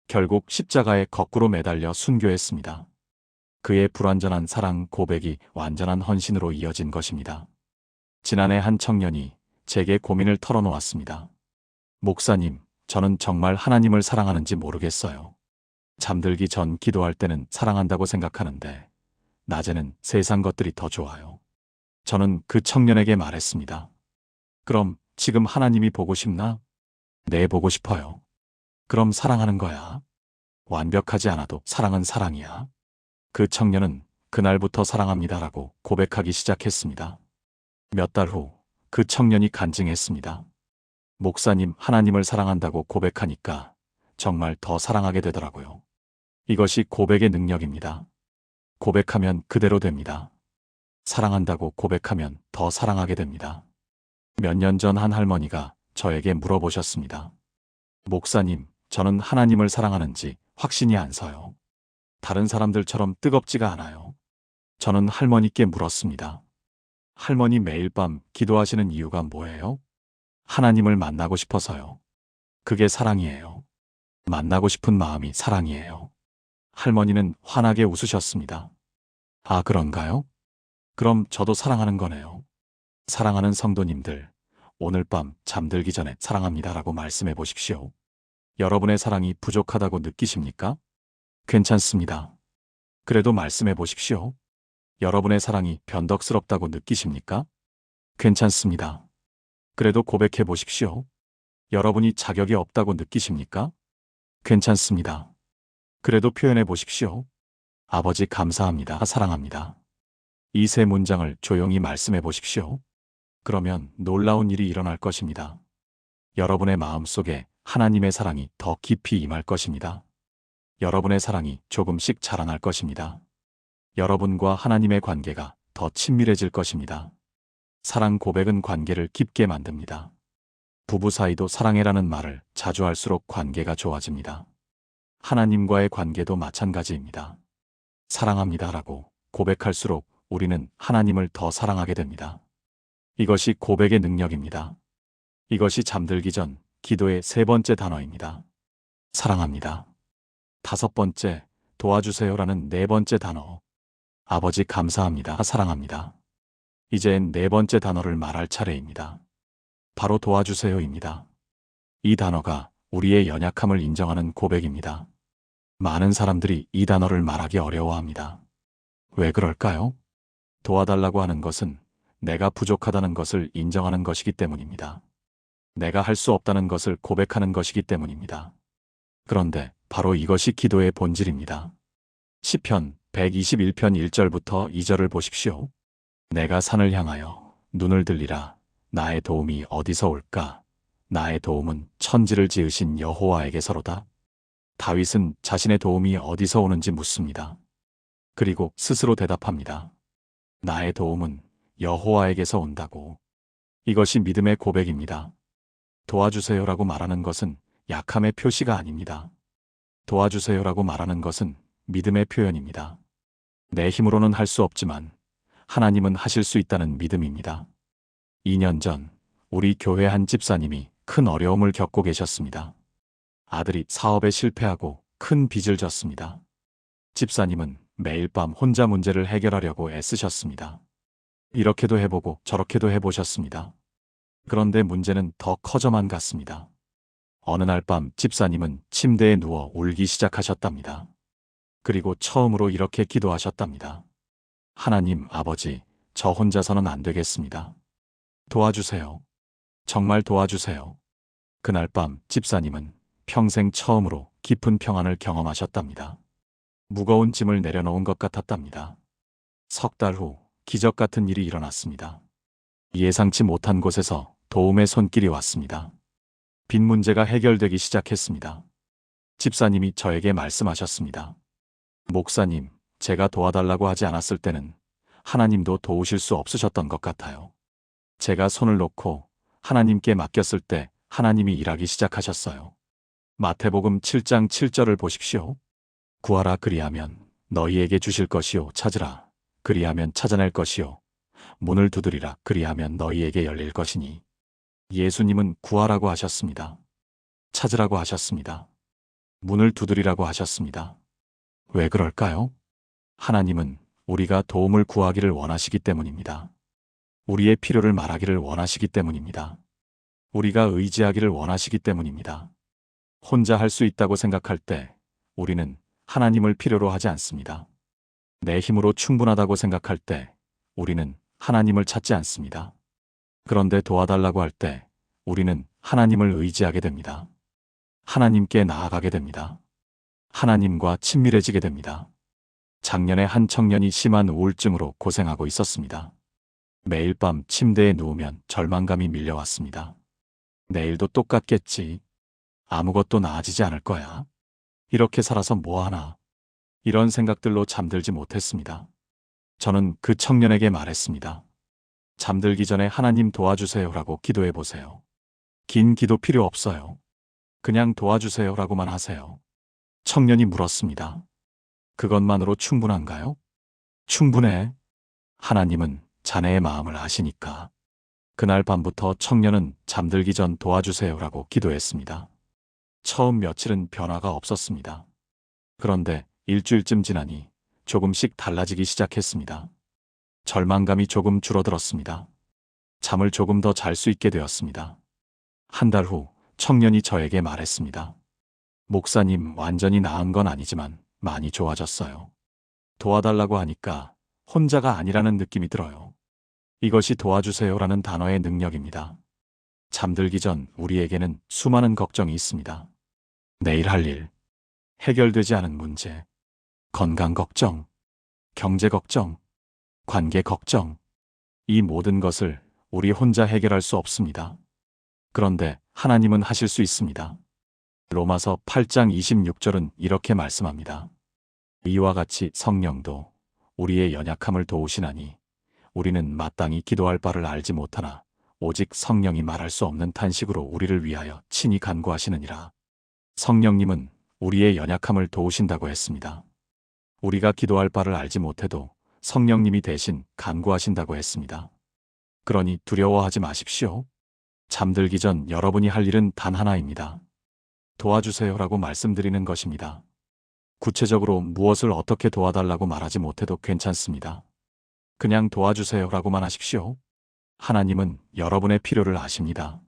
A: 결국 십자가에 거꾸로 매달려 순교했습니다. 그의 불완전한 사랑 고백이 완전한 헌신으로 이어진 것입니다. 지난해 한 청년이 제게 고민을 털어놓았습니다. 목사님, 저는 정말 하나님을 사랑하는지 모르겠어요. 잠들기 전 기도할 때는 사랑한다고 생각하는데 낮에는 세상 것들이 더 좋아요. 저는 그 청년에게 말했습니다. 그럼 지금 하나님이 보고 싶나? 네, 보고 싶어요. 그럼 사랑하는 거야. 완벽하지 않아도 사랑은 사랑이야. 그 청년은 그날부터 사랑합니다라고 고백하기 시작했습니다. 몇 달 후 그 청년이 간증했습니다. 목사님, 하나님을 사랑한다고 고백하니까 정말 더 사랑하게 되더라고요. 이것이 고백의 능력입니다. 고백하면 그대로 됩니다. 사랑한다고 고백하면 더 사랑하게 됩니다. 몇 년 전 한 할머니가 저에게 물어보셨습니다. 목사님, 저는 하나님을 사랑하는지 확신이 안 서요. 다른 사람들처럼 뜨겁지가 않아요. 저는 할머니께 물었습니다. 할머니, 매일 밤 기도하시는 이유가 뭐예요? 하나님을 만나고 싶어서요. 그게 사랑이에요. 만나고 싶은 마음이 사랑이에요. 할머니는 환하게 웃으셨습니다. 아, 그런가요? 그럼 저도 사랑하는 거네요. 사랑하는 성도님들, 오늘 밤 잠들기 전에 사랑합니다라고 말씀해 보십시오. 여러분의 사랑이 부족하다고 느끼십니까? 괜찮습니다. 그래도 말씀해 보십시오. 여러분의 사랑이 변덕스럽다고 느끼십니까? 괜찮습니다. 그래도 고백해 보십시오. 여러분이 자격이 없다고 느끼십니까? 괜찮습니다. 그래도 표현해 보십시오. 아버지 감사합니다. 사랑합니다. 이 3문장을 조용히 말씀해 보십시오. 그러면 놀라운 일이 일어날 것입니다. 여러분의 마음속에 하나님의 사랑이 더 깊이 임할 것입니다. 여러분의 사랑이 조금씩 자라날 것입니다. 여러분과 하나님의 관계가 더 친밀해질 것입니다. 사랑 고백은 관계를 깊게 만듭니다. 부부 사이도 사랑해라는 말을 자주 할수록 관계가 좋아집니다. 하나님과의 관계도 마찬가지입니다. 사랑합니다라고 고백할수록 우리는 하나님을 더 사랑하게 됩니다. 이것이 고백의 능력입니다. 이것이 잠들기 전 기도의 3번째 단어입니다. 사랑합니다. 5번째, 도와주세요라는 4번째 단어. 아버지 감사합니다. 사랑합니다. 이젠 4번째 단어를 말할 차례입니다. 바로 도와주세요입니다. 이 단어가 우리의 연약함을 인정하는 고백입니다. 많은 사람들이 이 단어를 말하기 어려워합니다. 왜 그럴까요? 도와달라고 하는 것은 내가 부족하다는 것을 인정하는 것이기 때문입니다. 내가 할 수 없다는 것을 고백하는 것이기 때문입니다. 그런데 바로 이것이 기도의 본질입니다. 시편 121편 1절부터 2절을 보십시오. 내가 산을 향하여 눈을 들리라. 나의 도움이 어디서 올까? 나의 도움은 천지를 지으신 여호와에게서로다. 다윗은 자신의 도움이 어디서 오는지 묻습니다. 그리고 스스로 대답합니다. 나의 도움은 여호와에게서 온다고. 이것이 믿음의 고백입니다. 도와주세요라고 말하는 것은 약함의 표시가 아닙니다. 도와주세요라고 말하는 것은 믿음의 표현입니다. 내 힘으로는 할 수 없지만 하나님은 하실 수 있다는 믿음입니다. 2년 전 우리 교회 한 집사님이 큰 어려움을 겪고 계셨습니다. 아들이 사업에 실패하고 큰 빚을 졌습니다. 집사님은 매일 밤 혼자 문제를 해결하려고 애쓰셨습니다. 이렇게도 해보고 저렇게도 해보셨습니다. 그런데 문제는 더 커져만 갔습니다. 어느 날 밤 집사님은 침대에 누워 울기 시작하셨답니다. 그리고 처음으로 이렇게 기도하셨답니다. 하나님 아버지, 저 혼자서는 안 되겠습니다. 도와주세요. 정말 도와주세요. 그날 밤 집사님은 평생 처음으로 깊은 평안을 경험하셨답니다. 무거운 짐을 내려놓은 것 같았답니다. 석 달 후 기적 같은 일이 일어났습니다. 예상치 못한 곳에서 도움의 손길이 왔습니다. 빚 문제가 해결되기 시작했습니다. 집사님이 저에게 말씀하셨습니다. 목사님, 제가 도와달라고 하지 않았을 때는 하나님도 도우실 수 없으셨던 것 같아요. 제가 손을 놓고 하나님께 맡겼을 때 하나님이 일하기 시작하셨어요. 마태복음 7장 7절을 보십시오. 구하라 그리하면 너희에게 주실 것이요 찾으라 그리하면 찾아낼 것이요 문을 두드리라 그리하면 너희에게 열릴 것이니. 예수님은 구하라고 하셨습니다. 찾으라고 하셨습니다. 문을 두드리라고 하셨습니다. 왜 그럴까요? 하나님은 우리가 도움을 구하기를 원하시기 때문입니다. 우리의 필요를 말하기를 원하시기 때문입니다. 우리가 의지하기를 원하시기 때문입니다. 혼자 할 수 있다고 생각할 때 우리는 하나님을 필요로 하지 않습니다. 내 힘으로 충분하다고 생각할 때 우리는 하나님을 찾지 않습니다. 그런데 도와달라고 할 때 우리는 하나님을 의지하게 됩니다. 하나님께 나아가게 됩니다. 하나님과 친밀해지게 됩니다. 작년에 한 청년이 심한 우울증으로 고생하고 있었습니다. 매일 밤 침대에 누우면 절망감이 밀려왔습니다. 내일도 똑같겠지. 아무것도 나아지지 않을 거야. 이렇게 살아서 뭐하나. 이런 생각들로 잠들지 못했습니다. 저는 그 청년에게 말했습니다. 잠들기 전에 하나님 도와주세요라고 기도해 보세요. 긴 기도 필요 없어요. 그냥 도와주세요라고만 하세요. 청년이 물었습니다. 그것만으로 충분한가요? 충분해. 하나님은 자네의 마음을 아시니까. 그날 밤부터 청년은 잠들기 전 도와주세요라고 기도했습니다. 처음 며칠은 변화가 없었습니다. 그런데 일주일쯤 지나니 조금씩 달라지기 시작했습니다. 절망감이 조금 줄어들었습니다. 잠을 조금 더 잘 수 있게 되었습니다. 한 달 후 청년이 저에게 말했습니다. 목사님, 완전히 나은 건 아니지만 많이 좋아졌어요. 도와달라고 하니까 혼자가 아니라는 느낌이 들어요. 이것이 도와주세요라는 단어의 능력입니다. 잠들기 전 우리에게는 수많은 걱정이 있습니다. 내일 할 일, 해결되지 않은 문제, 건강 걱정, 경제 걱정, 관계 걱정. 이 모든 것을 우리 혼자 해결할 수 없습니다. 그런데 하나님은 하실 수 있습니다. 로마서 8장 26절은 이렇게 말씀합니다. 이와 같이 성령도 우리의 연약함을 도우시나니 우리는 마땅히 기도할 바를 알지 못하나 오직 성령이 말할 수 없는 탄식으로 우리를 위하여 친히 간구하시느니라. 성령님은 우리의 연약함을 도우신다고 했습니다. 우리가 기도할 바를 알지 못해도 성령님이 대신 간구하신다고 했습니다. 그러니 두려워하지 마십시오. 잠들기 전 여러분이 할 일은 단 하나입니다. 도와주세요라고 말씀드리는 것입니다. 구체적으로 무엇을 어떻게 도와달라고 말하지 못해도 괜찮습니다. 그냥 도와주세요라고만 하십시오. 하나님은 여러분의 필요를 아십니다.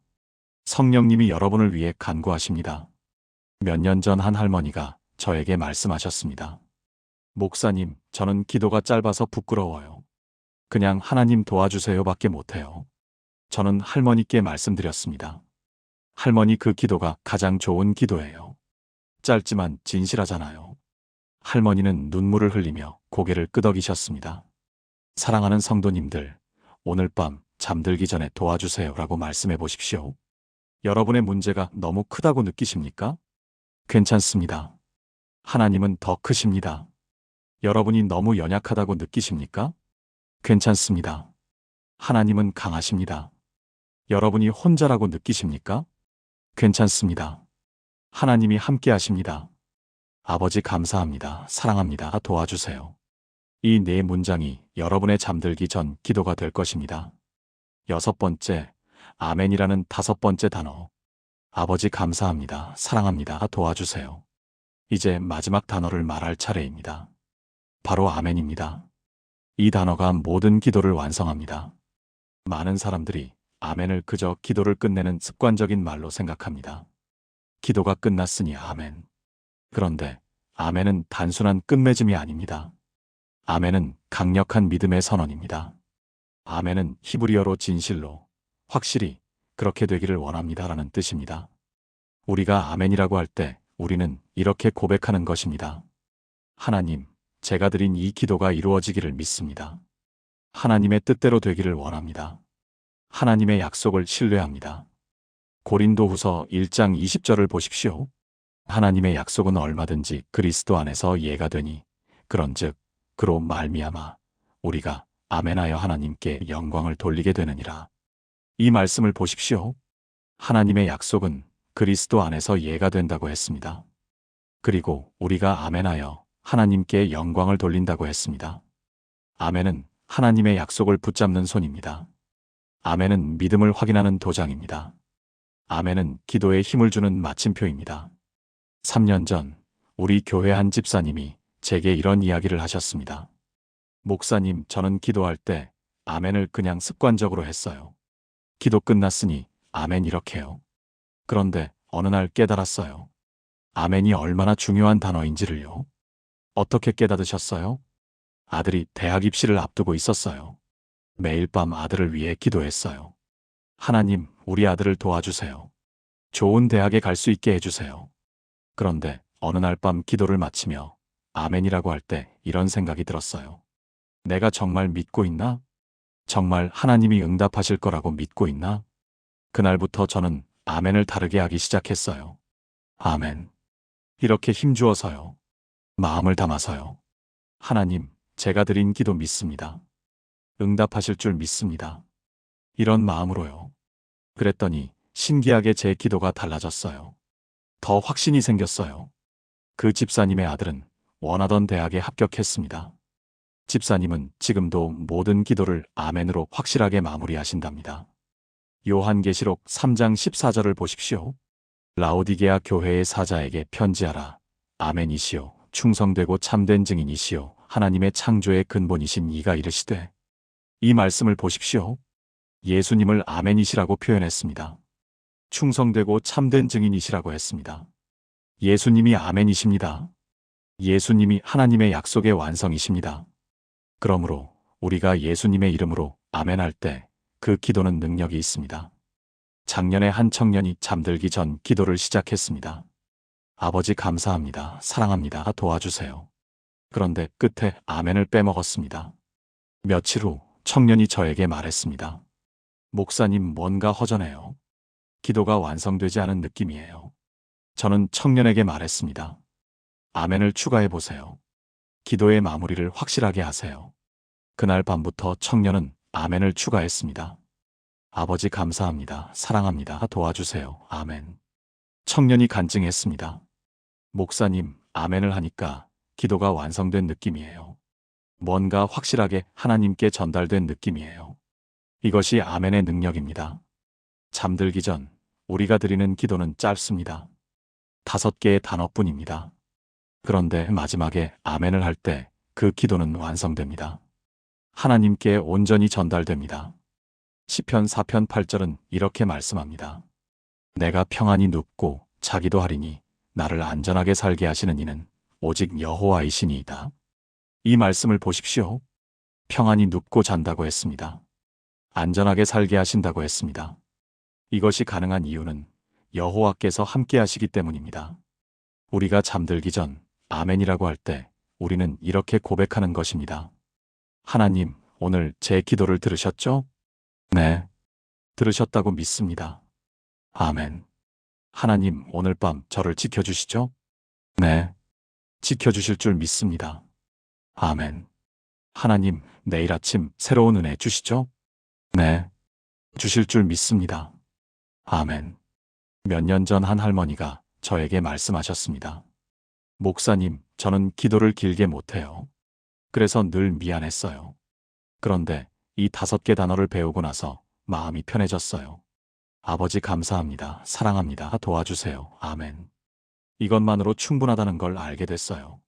A: 성령님이 여러분을 위해 간구하십니다. 몇 년 전 한 할머니가 저에게 말씀하셨습니다. 목사님, 저는 기도가 짧아서 부끄러워요. 그냥 하나님 도와주세요밖에 못해요. 저는 할머니께 말씀드렸습니다. 할머니, 그 기도가 가장 좋은 기도예요. 짧지만 진실하잖아요. 할머니는 눈물을 흘리며 고개를 끄덕이셨습니다. 사랑하는 성도님들, 오늘 밤 잠들기 전에 도와주세요라고 말씀해 보십시오. 여러분의 문제가 너무 크다고 느끼십니까? 괜찮습니다. 하나님은 더 크십니다. 여러분이 너무 연약하다고 느끼십니까? 괜찮습니다. 하나님은 강하십니다. 여러분이 혼자라고 느끼십니까? 괜찮습니다. 하나님이 함께 하십니다. 아버지 감사합니다. 사랑합니다. 도와주세요. 이 네 문장이 여러분의 잠들기 전 기도가 될 것입니다. 6번째, 아멘이라는 5번째 단어. 아버지 감사합니다. 사랑합니다. 도와주세요. 이제 마지막 단어를 말할 차례입니다. 바로 아멘입니다. 이 단어가 모든 기도를 완성합니다. 많은 사람들이 아멘을 그저 기도를 끝내는 습관적인 말로 생각합니다. 기도가 끝났으니 아멘. 그런데 아멘은 단순한 끝맺음이 아닙니다. 아멘은 강력한 믿음의 선언입니다. 아멘은 히브리어로 진실로, 확실히, 그렇게 되기를 원합니다라는 뜻입니다. 우리가 아멘이라고 할 때 우리는 이렇게 고백하는 것입니다. 하나님, 제가 드린 이 기도가 이루어지기를 믿습니다. 하나님의 뜻대로 되기를 원합니다. 하나님의 약속을 신뢰합니다. 고린도후서 1장 20절을 보십시오. 하나님의 약속은 얼마든지 그리스도 안에서 예가 되니 그런즉 그로 말미암아 우리가 아멘하여 하나님께 영광을 돌리게 되느니라. 이 말씀을 보십시오. 하나님의 약속은 그리스도 안에서 예가 된다고 했습니다. 그리고 우리가 아멘하여 하나님께 영광을 돌린다고 했습니다. 아멘은 하나님의 약속을 붙잡는 손입니다. 아멘은 믿음을 확인하는 도장입니다. 아멘은 기도에 힘을 주는 마침표입니다. 3년 전 우리 교회 한 집사님이 제게 이런 이야기를 하셨습니다. 목사님, 저는 기도할 때 아멘을 그냥 습관적으로 했어요. 기도 끝났으니 아멘 이렇게요. 그런데 어느 날 깨달았어요. 아멘이 얼마나 중요한 단어인지를요. 어떻게 깨닫으셨어요? 아들이 대학 입시를 앞두고 있었어요. 매일 밤 아들을 위해 기도했어요. 하나님, 우리 아들을 도와주세요. 좋은 대학에 갈 수 있게 해주세요. 그런데 어느 날 밤 기도를 마치며 아멘이라고 할 때 이런 생각이 들었어요. 내가 정말 믿고 있나? 정말 하나님이 응답하실 거라고 믿고 있나? 그날부터 저는 아멘을 다르게 하기 시작했어요. 아멘. 이렇게 힘주어서요. 마음을 담아서요. 하나님, 제가 드린 기도 믿습니다. 응답하실 줄 믿습니다. 이런 마음으로요. 그랬더니 신기하게 제 기도가 달라졌어요. 더 확신이 생겼어요. 그 집사님의 아들은 원하던 대학에 합격했습니다. 집사님은 지금도 모든 기도를 아멘으로 확실하게 마무리하신답니다. 요한계시록 3장 14절을 보십시오. 라오디게아 교회의 사자에게 편지하라. 아멘이시오. 충성되고 참된 증인이시오. 하나님의 창조의 근본이신 이가 이르시되. 이 말씀을 보십시오. 예수님을 아멘이시라고 표현했습니다. 충성되고 참된 증인이시라고 했습니다. 예수님이 아멘이십니다. 예수님이 하나님의 약속의 완성이십니다. 그러므로 우리가 예수님의 이름으로 아멘할 때 그 기도는 능력이 있습니다. 작년에 한 청년이 잠들기 전 기도를 시작했습니다. 아버지 감사합니다. 사랑합니다. 도와주세요. 그런데 끝에 아멘을 빼먹었습니다. 며칠 후 청년이 저에게 말했습니다. 목사님, 뭔가 허전해요. 기도가 완성되지 않은 느낌이에요. 저는 청년에게 말했습니다. 아멘을 추가해 보세요. 기도의 마무리를 확실하게 하세요. 그날 밤부터 청년은 아멘을 추가했습니다. 아버지 감사합니다. 사랑합니다. 도와주세요. 아멘. 청년이 간증했습니다. 목사님, 아멘을 하니까 기도가 완성된 느낌이에요. 뭔가 확실하게 하나님께 전달된 느낌이에요. 이것이 아멘의 능력입니다. 잠들기 전 우리가 드리는 기도는 짧습니다. 5개의 단어뿐입니다. 그런데 마지막에 아멘을 할 때 그 기도는 완성됩니다. 하나님께 온전히 전달됩니다. 시편 4편 8절은 이렇게 말씀합니다. 내가 평안히 눕고 자기도 하리니 나를 안전하게 살게 하시는 이는 오직 여호와이시니이다. 이 말씀을 보십시오. 평안히 눕고 잔다고 했습니다. 안전하게 살게 하신다고 했습니다. 이것이 가능한 이유는 여호와께서 함께 하시기 때문입니다. 우리가 잠들기 전 아멘이라고 할 때 우리는 이렇게 고백하는 것입니다. 하나님, 오늘 제 기도를 들으셨죠? 네, 들으셨다고 믿습니다. 아멘. 하나님, 오늘 밤 저를 지켜주시죠? 네, 지켜주실 줄 믿습니다. 아멘. 하나님, 내일 아침 새로운 은혜 주시죠? 네, 주실 줄 믿습니다. 아멘. 몇 년 전 한 할머니가 저에게 말씀하셨습니다. 목사님, 저는 기도를 길게 못해요. 그래서 늘 미안했어요. 그런데 이 5개 단어를 배우고 나서 마음이 편해졌어요. 아버지 감사합니다. 사랑합니다. 도와주세요. 아멘. 이것만으로 충분하다는 걸 알게 됐어요.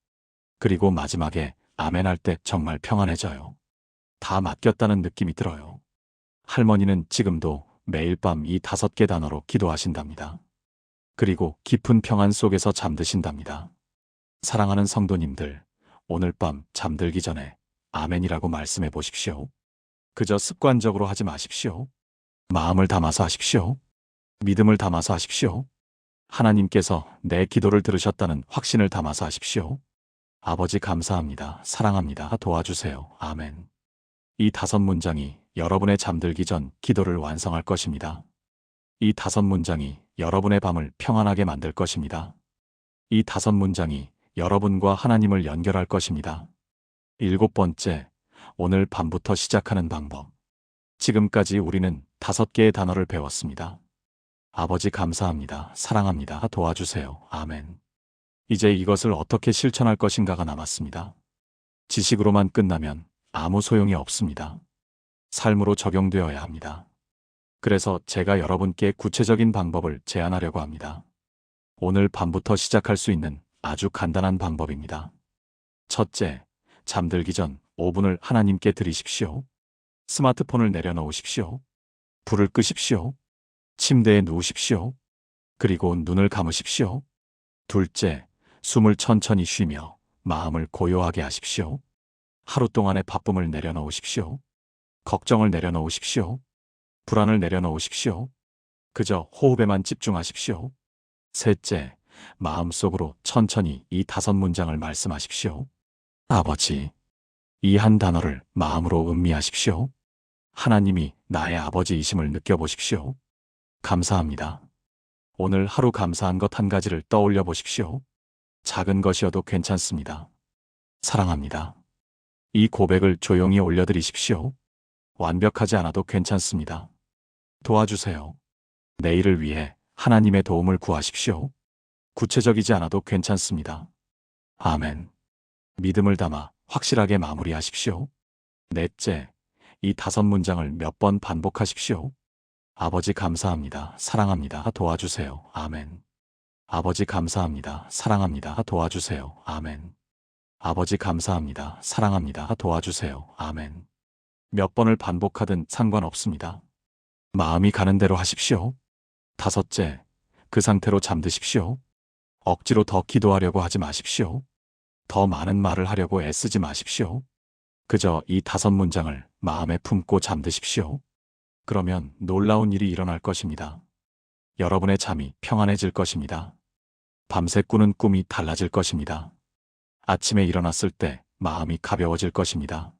A: 그리고 마지막에 아멘 할 때 정말 평안해져요. 다 맡겼다는 느낌이 들어요. 할머니는 지금도 매일 밤 이 5개 단어로 기도하신답니다. 그리고 깊은 평안 속에서 잠드신답니다. 사랑하는 성도님들, 오늘 밤 잠들기 전에 아멘이라고 말씀해 보십시오. 그저 습관적으로 하지 마십시오. 마음을 담아서 하십시오. 믿음을 담아서 하십시오. 하나님께서 내 기도를 들으셨다는 확신을 담아서 하십시오. 아버지 감사합니다. 사랑합니다. 도와주세요. 아멘. 이 5문장이 여러분의 잠들기 전 기도를 완성할 것입니다. 이 5문장이 여러분의 밤을 평안하게 만들 것입니다. 이 5문장이 여러분과 하나님을 연결할 것입니다. 7번째, 오늘 밤부터 시작하는 방법. 지금까지 우리는 5개의 단어를 배웠습니다. 아버지 감사합니다. 사랑합니다. 도와주세요. 아멘. 이제 이것을 어떻게 실천할 것인가가 남았습니다. 지식으로만 끝나면 아무 소용이 없습니다. 삶으로 적용되어야 합니다. 그래서 제가 여러분께 구체적인 방법을 제안하려고 합니다. 오늘 밤부터 시작할 수 있는 아주 간단한 방법입니다. 첫째, 잠들기 전 5분을 하나님께 드리십시오. 스마트폰을 내려놓으십시오. 불을 끄십시오. 침대에 누우십시오. 그리고 눈을 감으십시오. 둘째, 숨을 천천히 쉬며 마음을 고요하게 하십시오. 하루 동안의 바쁨을 내려놓으십시오. 걱정을 내려놓으십시오. 불안을 내려놓으십시오. 그저 호흡에만 집중하십시오. 셋째, 마음속으로 천천히 이 5문장을 말씀하십시오. 아버지. 이 한 단어를 마음으로 음미하십시오. 하나님이 나의 아버지이심을 느껴보십시오. 감사합니다. 오늘 하루 감사한 것 한 가지를 떠올려 보십시오. 작은 것이어도 괜찮습니다. 사랑합니다. 이 고백을 조용히 올려드리십시오. 완벽하지 않아도 괜찮습니다. 도와주세요. 내일을 위해 하나님의 도움을 구하십시오. 구체적이지 않아도 괜찮습니다. 아멘. 믿음을 담아 확실하게 마무리하십시오. 넷째, 이 5문장을 몇 번 반복하십시오. 아버지 감사합니다. 사랑합니다. 도와주세요. 아멘. 아버지 감사합니다. 사랑합니다. 도와주세요. 아멘. 아버지 감사합니다. 사랑합니다. 도와주세요. 아멘. 몇 번을 반복하든 상관없습니다. 마음이 가는 대로 하십시오. 5째, 그 상태로 잠드십시오. 억지로 더 기도하려고 하지 마십시오. 더 많은 말을 하려고 애쓰지 마십시오. 그저 이 5문장을 마음에 품고 잠드십시오. 그러면 놀라운 일이 일어날 것입니다. 여러분의 잠이 평안해질 것입니다. 밤새 꾸는 꿈이 달라질 것입니다. 아침에 일어났을 때 마음이 가벼워질 것입니다.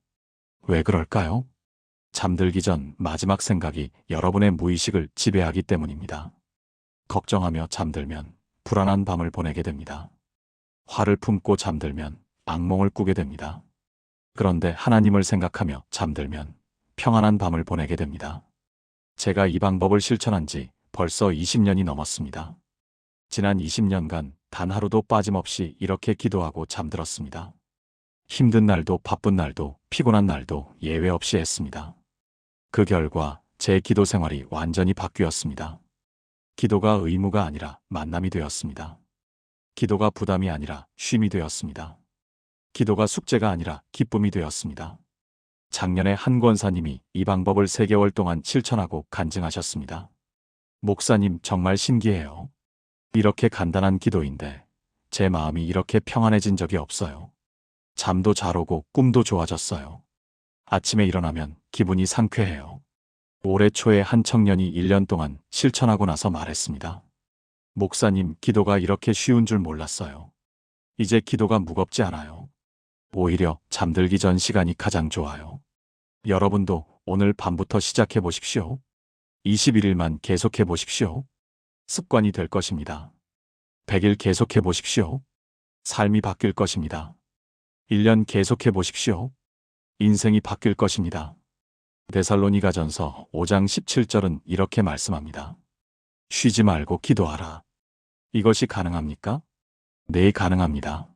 A: 왜 그럴까요? 잠들기 전 마지막 생각이 여러분의 무의식을 지배하기 때문입니다. 걱정하며 잠들면 불안한 밤을 보내게 됩니다. 화를 품고 잠들면 악몽을 꾸게 됩니다. 그런데 하나님을 생각하며 잠들면 평안한 밤을 보내게 됩니다. 제가 이 방법을 실천한 지 벌써 20년이 넘었습니다. 지난 20년간 단 하루도 빠짐없이 이렇게 기도하고 잠들었습니다. 힘든 날도 바쁜 날도 피곤한 날도 예외 없이 했습니다. 그 결과 제 기도 생활이 완전히 바뀌었습니다. 기도가 의무가 아니라 만남이 되었습니다. 기도가 부담이 아니라 쉼이 되었습니다. 기도가 숙제가 아니라 기쁨이 되었습니다. 작년에 한 권사님이 이 방법을 3개월 동안 실천하고 간증하셨습니다. 목사님 정말 신기해요. 이렇게 간단한 기도인데 제 마음이 이렇게 평안해진 적이 없어요. 잠도 잘 오고 꿈도 좋아졌어요. 아침에 일어나면 기분이 상쾌해요. 올해 초에 한 청년이 1년 동안 실천하고 나서 말했습니다. 목사님, 기도가 이렇게 쉬운 줄 몰랐어요. 이제 기도가 무겁지 않아요. 오히려 잠들기 전 시간이 가장 좋아요. 여러분도 오늘 밤부터 시작해 보십시오. 21일만 계속해 보십시오. 습관이 될 것입니다. 100일 계속해 보십시오. 삶이 바뀔 것입니다. 1년 계속해 보십시오. 인생이 바뀔 것입니다. 데살로니가전서 5장 17절은 이렇게 말씀합니다. 쉬지 말고 기도하라. 이것이 가능합니까? 네, 가능합니다.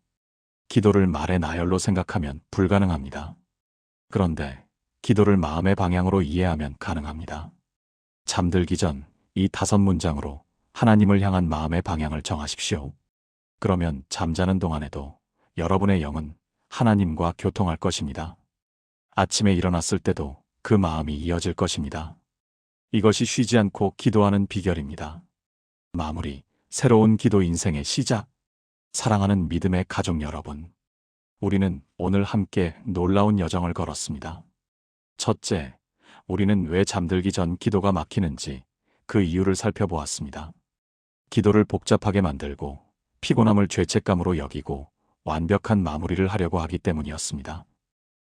A: 기도를 말의 나열로 생각하면 불가능합니다. 그런데 기도를 마음의 방향으로 이해하면 가능합니다. 잠들기 전 이 5문장으로 하나님을 향한 마음의 방향을 정하십시오. 그러면 잠자는 동안에도 여러분의 영은 하나님과 교통할 것입니다. 아침에 일어났을 때도 그 마음이 이어질 것입니다. 이것이 쉬지 않고 기도하는 비결입니다. 마무리, 새로운 기도 인생의 시작. 사랑하는 믿음의 가족 여러분, 우리는 오늘 함께 놀라운 여정을 걸었습니다. 첫째, 우리는 왜 잠들기 전 기도가 막히는지 그 이유를 살펴보았습니다. 기도를 복잡하게 만들고 피곤함을 죄책감으로 여기고 완벽한 마무리를 하려고 하기 때문이었습니다.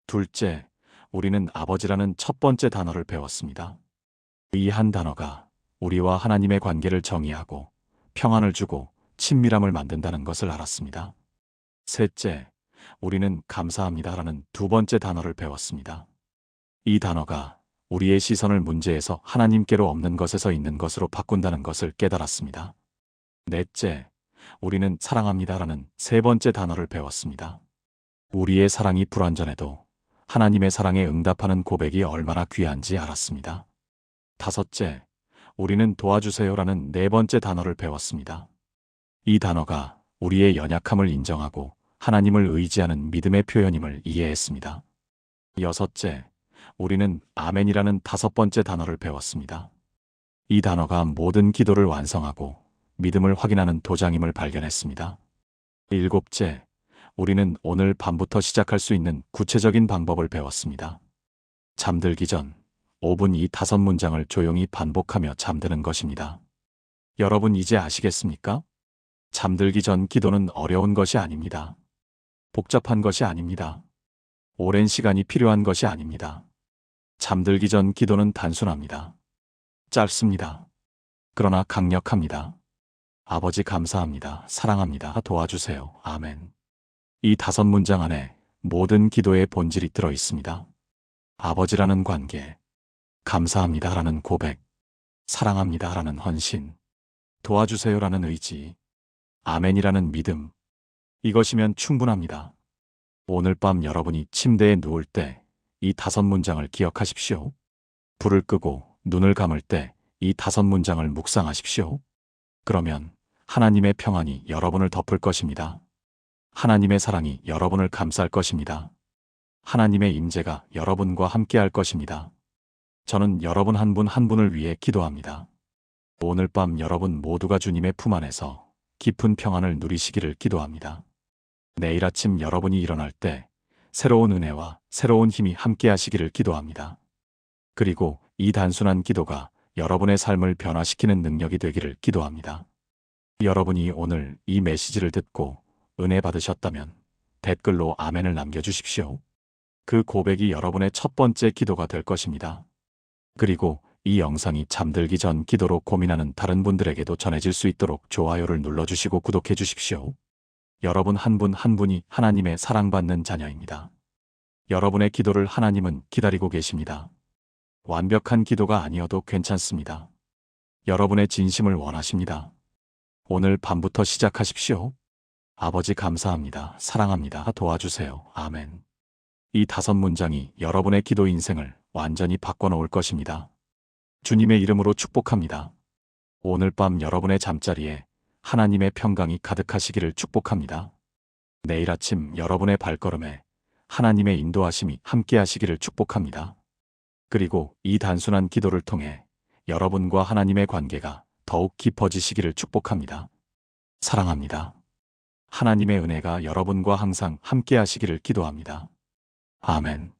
A: 둘째, 우리는 아버지라는 첫 번째 단어를 배웠습니다. 이 한 단어가 우리와 하나님의 관계를 정의하고 평안을 주고 친밀함을 만든다는 것을 알았습니다. 셋째, 우리는 감사합니다라는 두 번째 단어를 배웠습니다. 이 단어가 우리의 시선을 문제에서 하나님께로 없는 것에서 있는 것으로 바꾼다는 것을 깨달았습니다. 넷째, 우리는 사랑합니다라는 세 번째 단어를 배웠습니다. 우리의 사랑이 불완전해도 하나님의 사랑에 응답하는 고백이 얼마나 귀한지 알았습니다. 다섯째, 우리는 도와주세요라는 네 번째 단어를 배웠습니다. 이 단어가 우리의 연약함을 인정하고 하나님을 의지하는 믿음의 표현임을 이해했습니다. 여섯째, 우리는 아멘이라는 다섯 번째 단어를 배웠습니다. 이 단어가 모든 기도를 완성하고 믿음을 확인하는 도장임을 발견했습니다. 일곱째, 우리는 오늘 밤부터 시작할 수 있는 구체적인 방법을 배웠습니다. 잠들기 전 5분 이 5문장을 조용히 반복하며 잠드는 것입니다. 여러분 이제 아시겠습니까? 잠들기 전 기도는 어려운 것이 아닙니다. 복잡한 것이 아닙니다. 오랜 시간이 필요한 것이 아닙니다. 잠들기 전 기도는 단순합니다. 짧습니다. 그러나 강력합니다. 아버지 감사합니다. 사랑합니다. 도와주세요. 아멘. 이 5문장 안에 모든 기도의 본질이 들어 있습니다. 아버지라는 관계, 감사합니다라는 고백, 사랑합니다라는 헌신, 도와주세요라는 의지, 아멘이라는 믿음. 이것이면 충분합니다. 오늘 밤 여러분이 침대에 누울 때 이 5문장을 기억하십시오. 불을 끄고 눈을 감을 때 이 5문장을 묵상하십시오. 그러면 하나님의 평안이 여러분을 덮을 것입니다. 하나님의 사랑이 여러분을 감쌀 것입니다. 하나님의 임재가 여러분과 함께할 것입니다. 저는 여러분 한 분 한 분을 위해 기도합니다. 오늘 밤 여러분 모두가 주님의 품 안에서 깊은 평안을 누리시기를 기도합니다. 내일 아침 여러분이 일어날 때 새로운 은혜와 새로운 힘이 함께하시기를 기도합니다. 그리고 이 단순한 기도가 여러분의 삶을 변화시키는 능력이 되기를 기도합니다. 여러분이 오늘 이 메시지를 듣고 은혜 받으셨다면 댓글로 아멘을 남겨주십시오. 그 고백이 여러분의 첫 번째 기도가 될 것입니다. 그리고 이 영상이 잠들기 전 기도로 고민하는 다른 분들에게도 전해질 수 있도록 좋아요를 눌러주시고 구독해 주십시오. 여러분 한 분 한 분이 하나님의 사랑받는 자녀입니다. 여러분의 기도를 하나님은 기다리고 계십니다. 완벽한 기도가 아니어도 괜찮습니다. 여러분의 진심을 원하십니다. 오늘 밤부터 시작하십시오. 아버지 감사합니다. 사랑합니다. 도와주세요. 아멘. 이 5문장이 여러분의 기도 인생을 완전히 바꿔놓을 것입니다. 주님의 이름으로 축복합니다. 오늘 밤 여러분의 잠자리에 하나님의 평강이 가득하시기를 축복합니다. 내일 아침 여러분의 발걸음에 하나님의 인도하심이 함께하시기를 축복합니다. 그리고 이 단순한 기도를 통해 여러분과 하나님의 관계가 더욱 깊어지시기를 축복합니다. 사랑합니다. 하나님의 은혜가 여러분과 항상 함께 하시기를 기도합니다. 아멘.